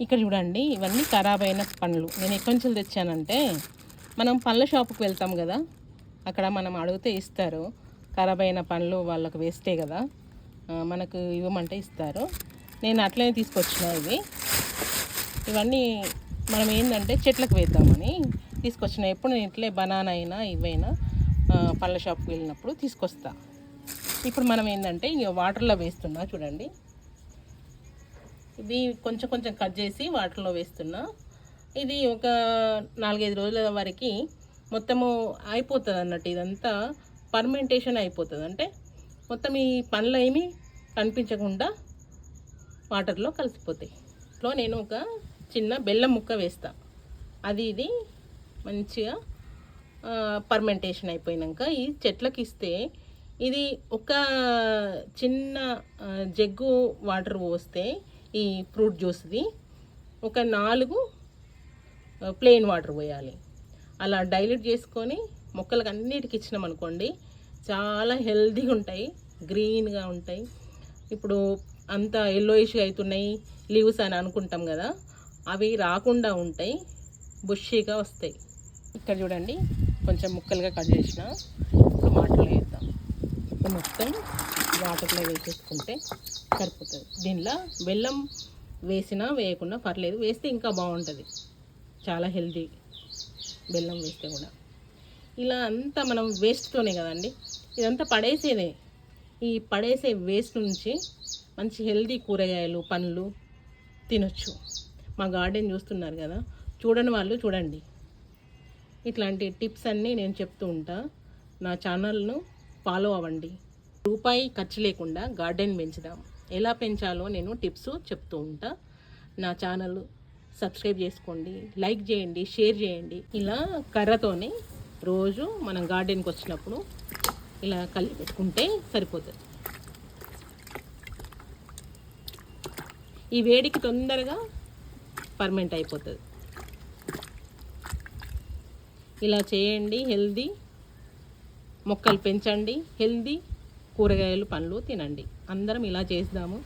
ఇక్కడ చూడండి, ఇవన్నీ ఖరాబ్ అయిన పండ్లు. నేను ఎక్కడి నుంచి తెచ్చానంటే, మనం పండ్ల షాపుకి వెళ్తాం కదా, అక్కడ మనం అడిగితే ఇస్తారు. ఖరాబ్ అయిన పండ్లు వాళ్ళకు వేస్టే కదా, మనకు ఇవ్వమంటే ఇస్తారు. నేను అట్లనే తీసుకొచ్చిన ఇవన్నీ మనం ఏంటంటే చెట్లకు వేద్దామని తీసుకొచ్చిన. ఎప్పుడు నేను ఇట్లే బనానా అయినా ఇవైనా పండ్ల షాప్కి వెళ్ళినప్పుడు తీసుకొస్తా. ఇప్పుడు మనం ఏంటంటే ఇక వాటర్లో వేస్తున్నా చూడండి. ఇది కొంచెం కొంచెం కట్ చేసి వాటర్లో వేస్తున్నా. ఇది ఒక 4-5 రోజుల వరకు మొత్తము అయిపోతుంది అన్నట్టు. ఇదంతా పర్మెంటేషన్ అయిపోతుంది. అంటే మొత్తం ఈ పండ్లు ఏమీ కనిపించకుండా వాటర్లో కలిసిపోతాయి. లో నేను ఒక చిన్న బెల్లం ముక్క వేస్తా. ఇది మంచిగా పర్మెంటేషన్ అయిపోయినాక ఈ చెట్లకి ఇస్తే, ఇది ఒక చిన్న జగ్గు వాటర్ పోస్తే ఈ ఫ్రూట్ జ్యూస్ది ఒక 4 ప్లెయిన్ వాటర్ పోయాలి. అలా డైల్యూట్ చేసుకొని మొక్కలకు అన్నిటికి ఇచ్చినాం అనుకోండి, చాలా హెల్తీగా ఉంటాయి, గ్రీన్గా ఉంటాయి. ఇప్పుడు అంత ఎల్లోయిష్గా అవుతున్నాయి లీవ్స్ అని అనుకుంటాం కదా, అవి రాకుండా ఉంటాయి, బుషీగా వస్తాయి. ఇక్కడ చూడండి, కొంచెం ముక్కలుగా కట్ చేసిన. ఇప్పుడు వాటర్లో వేద్దాం. ఇప్పుడు మొత్తం వాటర్లో వేసేసుకుంటే సరిపోతుంది. దీనిలో బెల్లం వేసినా వేయకుండా పర్లేదు, వేస్తే ఇంకా బాగుంటుంది, చాలా హెల్తీ. బెల్లం వేస్తే కూడా ఇలా అంతా మనం వేస్ట్తోనే కదండి, ఇదంతా పడేసేదే. ఈ పడేసే వేస్ట్ నుంచి మంచి హెల్తీ కూరగాయలు పండ్లు తినొచ్చు. మా గార్డెన్ చూస్తున్నారు కదా, చూడని వాళ్ళు చూడండి. ఇట్లాంటి టిప్స్ అన్నీ నేను చెప్తూ ఉంటా. నా ఛానల్ను ఫాలో అవ్వండి. రూపాయి ఖర్చు లేకుండా గార్డెన్ పెంచుదాం. ఎలా పెంచాలో నేను టిప్స్ చెప్తూ ఉంటా. నా ఛానల్ సబ్స్క్రైబ్ చేసుకోండి, లైక్ చేయండి, షేర్ చేయండి. ఇలా కర్రతోనే రోజు మనం గార్డెన్కి వచ్చినప్పుడు ఇలా కలిపి పెట్టుకుంటే సరిపోతుంది. ఈ వేడికి తొందరగా పర్మెంట్ అయిపోతుంది. ఇలా చేయండి, హెల్దీ మొక్కలు పెంచండి, హెల్దీ కూరగాయలు పండ్లు తినండి. అందరం ఇలా చేద్దాము.